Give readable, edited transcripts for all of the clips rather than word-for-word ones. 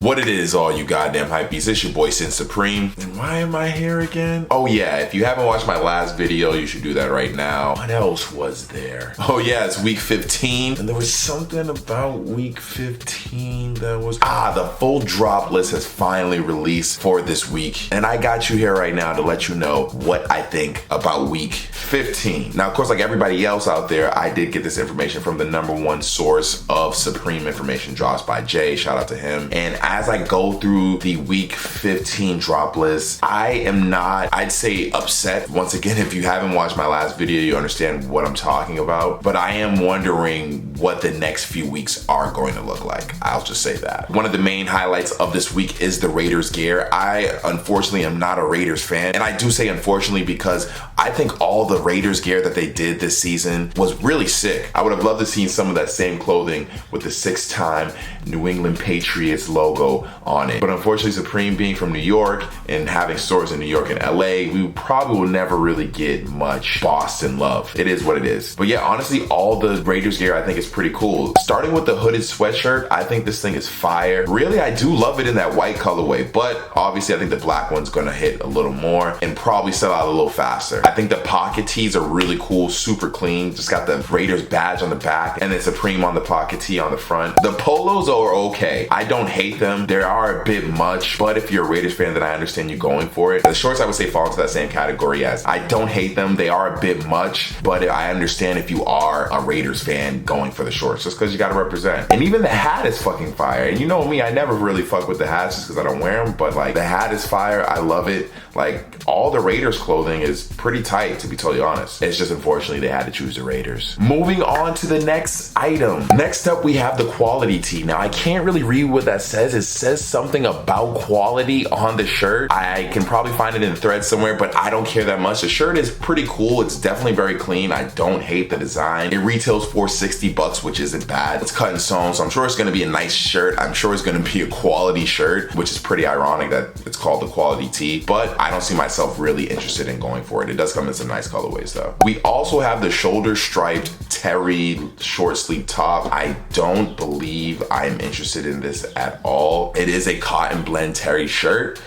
What it is, all you goddamn hypebeasts, it's your boy Sin Supreme. And why am I here again? Oh yeah, if you haven't watched my last video, you should do that right now. What else was there? Oh yeah, it's week 15. And there was something about week 15 that was... the full drop list has finally released for this week. And I got you here right now to let you know what I think about week 15. Now, of course, like everybody else out there, I did get this information from the #1 source of Supreme information drops by Jay. Shout out to him. And as I go through the week 15 drop list, I am not, I'd say, upset. Once again, if you haven't watched my last video, you understand what I'm talking about. But I am wondering what the next few weeks are going to look like. I'll just say that. One of the main highlights of this week is the Raiders gear. I, unfortunately, am not a Raiders fan. And I do say unfortunately because I think all the Raiders gear that they did this season was really sick. I would have loved to see some of that same clothing with the 6-time New England Patriots logo on it. But unfortunately, Supreme being from New York and having stores in New York and LA, we probably will never really get much Boston love. It is what it is. But yeah, honestly, all the Raiders gear I think is pretty cool. Starting with the hooded sweatshirt, I think this thing is fire. Really, I do love it in that white colorway, but obviously I think the black one's gonna hit a little more and probably sell out a little faster. I think the pocket tees are really cool, super clean. Just got the Raiders badge on the back and then Supreme on the pocket tee on the front. The polos are okay. I don't hate them. They are a bit much, but if you're a Raiders fan, then I understand you going for it. The shorts I would say fall into that same category as I don't hate them. They are a bit much, but I understand if you are a Raiders fan going for the shorts just because you got to represent. And even the hat is fucking fire. And you know me, I never really fuck with the hats just because I don't wear them, but like the hat is fire. I love it. Like all the Raiders clothing is pretty tight, to be totally honest. It's just unfortunately they had to choose the Raiders. Moving on to the next item. Next up, we have the quality tee. Now I can't really read what that says. It says something about quality on the shirt. I can probably find it in the thread somewhere, but I don't care that much. The shirt is pretty cool. It's definitely very clean. I don't hate the design. It retails for $60, which isn't bad. It's cut and sewn, so I'm sure it's gonna be a nice shirt. I'm sure it's gonna be a quality shirt, which is pretty ironic that it's called the quality tee, but I don't see myself really interested in going for it. It does come in some nice colorways though. We also have the shoulder striped Terry short sleeve top. I don't believe I'm interested in this at all. It is a cotton blend Terry shirt.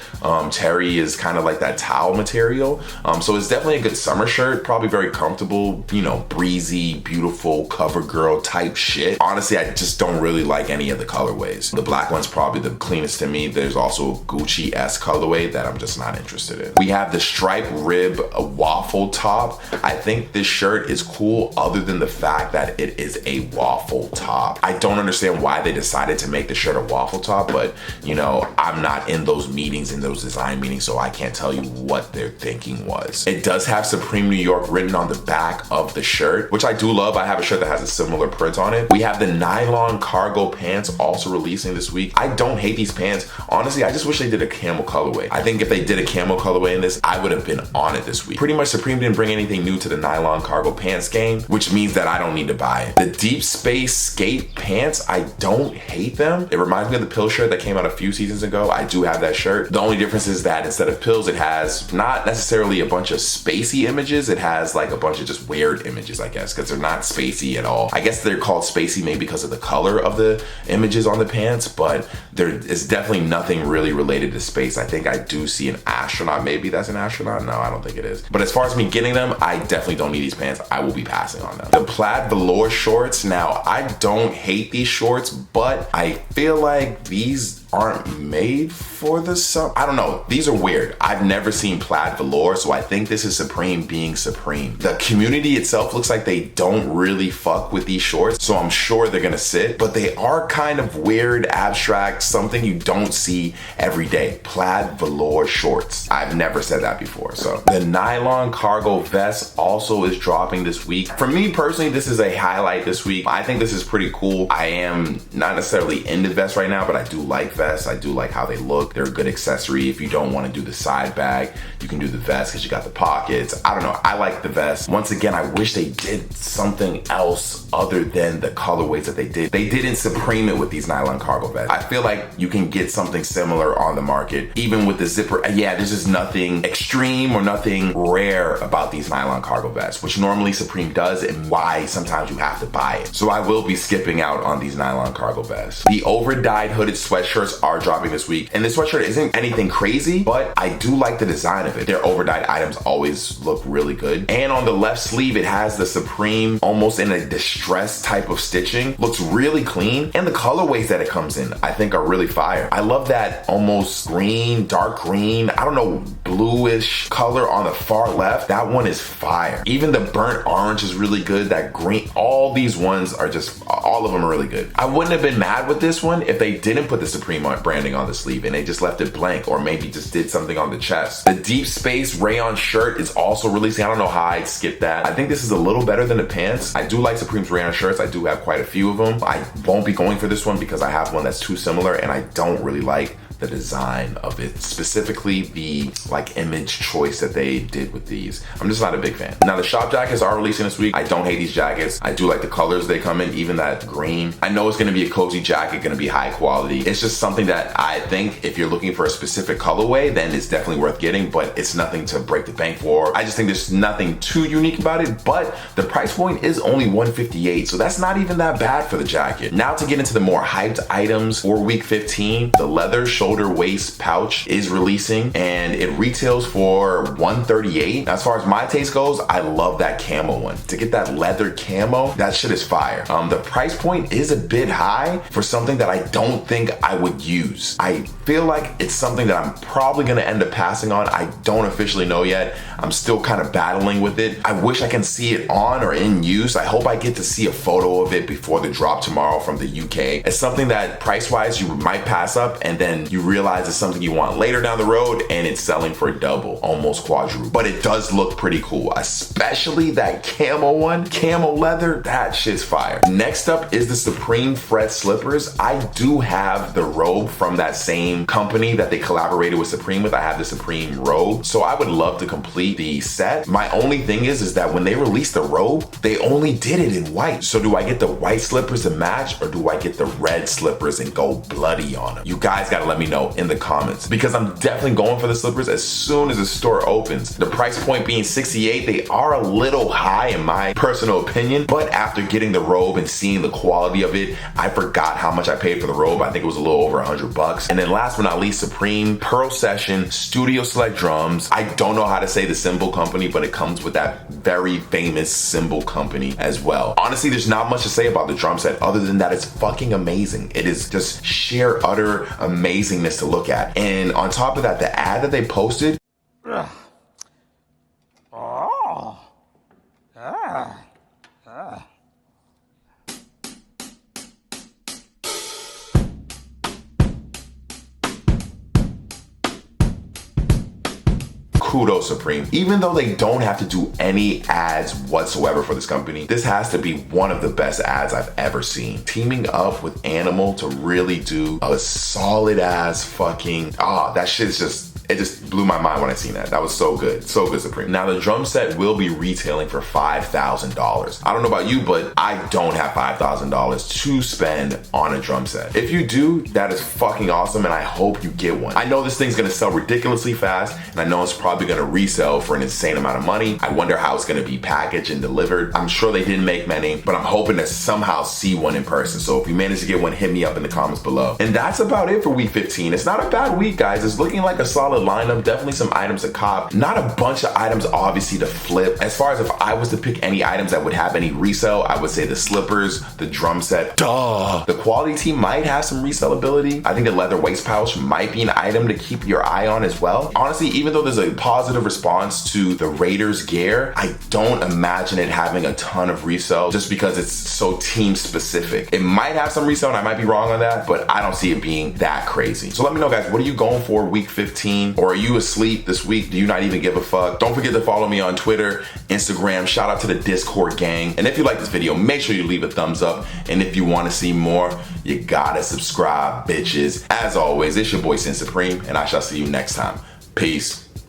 Terry is kind of like that towel material. So it's definitely a good summer shirt, probably very comfortable, you know, breezy, beautiful, cover girl type shit. Honestly, I just don't really like any of the colorways. The black one's probably the cleanest to me. There's also a Gucci-esque colorway that I'm just not interested in. We have the stripe rib waffle top. I think this shirt is cool other than the fact that it is a waffle top. I don't understand why they decided to make the shirt a waffle top, but you know, I'm not in those meetings, in those design meetings, so I can't tell you what their thinking was. It does have Supreme New York written on the back of the shirt, which I do love. I have a shirt that has a similar print on it. We have the nylon cargo pants also releasing this week. I don't hate these pants. Honestly, I just wish they did a camel colorway. I think if they did a camel colorway in this, I would have been on it this week. Pretty much Supreme didn't bring anything new to the nylon cargo pants game, which means that I don't need to buy it. The deep space skate pants, I don't hate them. It reminds me of the pill shirt that came out a few seasons ago. I do have that shirt. The only difference is that instead of pills, it has not necessarily a bunch of spacey images. It has like a bunch of just weird images, I guess, because they're not spacey at all. I guess they're called spacey maybe because of the color of the images on the pants, but there is definitely nothing really related to space. I think I do see an astronaut. Maybe that's an astronaut. No, I don't think it is. But as far as me getting them, I definitely don't need these pants. I will be passing on them. The plaid velour shorts. Now, I don't hate these shorts, but I feel like these aren't made for the summer. I don't know. These are weird. I've never seen plaid velour, so I think this is Supreme being Supreme. The community itself looks like they don't really fuck with these shorts, so I'm sure they're gonna sit, but they are kind of weird, abstract, something you don't see every day. Plaid velour shorts. I've never said that before. So the nylon cargo vest also is dropping this week. For me personally, this is a highlight this week. I think this is pretty cool. I am not necessarily into vests right now, but I do like vests. I do like how they look. They're a good accessory. If you don't want to do the side bag, you can do the vest because you got the pockets. I don't know. I like the vest. Once again, I wish they did something else other than the colorways that they did. They didn't Supreme it with these nylon cargo vests. I feel like you can get something similar on the market, even with the zipper. Yeah, there's just nothing extreme or nothing rare about these nylon cargo vests, which normally Supreme does, and why sometimes you have to buy it. So I will be skipping out on these nylon cargo vests. The over-dyed hooded sweatshirts sweatshirts are dropping this week. And this sweatshirt isn't anything crazy, but I do like the design of it. Their overdyed items always look really good. And on the left sleeve, it has the Supreme almost in a distressed type of stitching. Looks really clean. And the colorways that it comes in, I think are really fire. I love that almost green, dark green, I don't know, bluish color on the far left. That one is fire. Even the burnt orange is really good. That green, all these ones are just, all of them are really good. I wouldn't have been mad with this one if they didn't put the Supreme branding on the sleeve and they just left it blank, or maybe just did something on the chest. The deep space rayon shirt is also releasing. I don't know how I skipped that. I think this is a little better than the pants. I do like Supreme's rayon shirts. I do have quite a few of them. I won't be going for this one because I have one that's too similar and I don't really like the design of it, specifically the like image choice that they did with these. I'm just not a big fan. Now the shop jackets are releasing this week. I don't hate these jackets. I do like the colors they come in, even that green. I know it's gonna be a cozy jacket, gonna be high quality. It's just something that I think if you're looking for a specific colorway, then it's definitely worth getting, but it's nothing to break the bank for. I just think there's nothing too unique about it, but the price point is only $158, so that's not even that bad for the jacket. Now to get into the more hyped items for week 15, the leather shoulder waist pouch is releasing and it retails for $138. Now, as far as my taste goes, I love that camo one. To get that leather camo, that shit is fire. The price point is a bit high for something that I don't think I would use. I feel like it's something that I'm probably gonna end up passing on. I don't officially know yet. I'm still kind of battling with it. I wish I can see it on or in use. I hope I get to see a photo of it before the drop tomorrow from the UK. It's something that price-wise you might pass up and then you realize it's something you want later down the road and it's selling for double, almost quadruple. But it does look pretty cool, especially that camo one, camo leather, that shit's fire. Next up is the Supreme Fred slippers. I do have the robe from that same company that they collaborated with Supreme with. I have the Supreme robe, so I would love to complete the set. My only thing is that when they released the robe, they only did it in white. So do I get the white slippers to match or do I get the red slippers and go bloody on them? You guys gotta let me know in the comments because I'm definitely going for the slippers as soon as the store opens. The price point being $68, they are a little high in my personal opinion, but after getting the robe and seeing the quality of it, I forgot how much I paid for the robe. I think it was a little over $100. And then last but not least, Supreme Pearl Session Studio Select drums. I don't know how to say the cymbal company, but it comes with that very famous cymbal company as well. Honestly, there's not much to say about the drum set other than that it's fucking amazing. It is just sheer utter amazingness to look at. And on top of that, the ad that they posted, kudos Supreme. Even though they don't have to do any ads whatsoever for this company, this has to be one of the best ads I've ever seen. Teaming up with Animal to really do a solid ass fucking, that shit is just, it just blew my mind when I seen that. That was so good Supreme. Now the drum set will be retailing for $5,000. I don't know about you, but I don't have $5,000 to spend on a drum set. If you do, that is fucking awesome and I hope you get one. I know this thing's gonna sell ridiculously fast and I know it's probably gonna resell for an insane amount of money. I wonder how it's gonna be packaged and delivered. I'm sure they didn't make many, but I'm hoping to somehow see one in person. So if you manage to get one, hit me up in the comments below. And that's about it for week 15. It's not a bad week, guys. It's looking like a solid lineup. Definitely some items to cop. Not a bunch of items obviously to flip. As far as if I was to pick any items that would have any resale, I would say the slippers, the drum set, the quality tee might have some resellability. I think the leather waist pouch might be an item to keep your eye on as well. Honestly, even though there's a positive response to the Raiders gear, I don't imagine it having a ton of resale just because it's so team specific. It might have some resale and I might be wrong on that, but I don't see it being that crazy. So let me know, guys, what are you going for week 15? Or are you asleep this week? Do you not even give a fuck? Don't forget to follow me on Twitter, Instagram. Shout out to the Discord gang. And if you like this video, make sure you leave a thumbs up. And if you want to see more, you gotta subscribe, bitches. As always, it's your boy Sin Supreme, and I shall see you next time. Peace.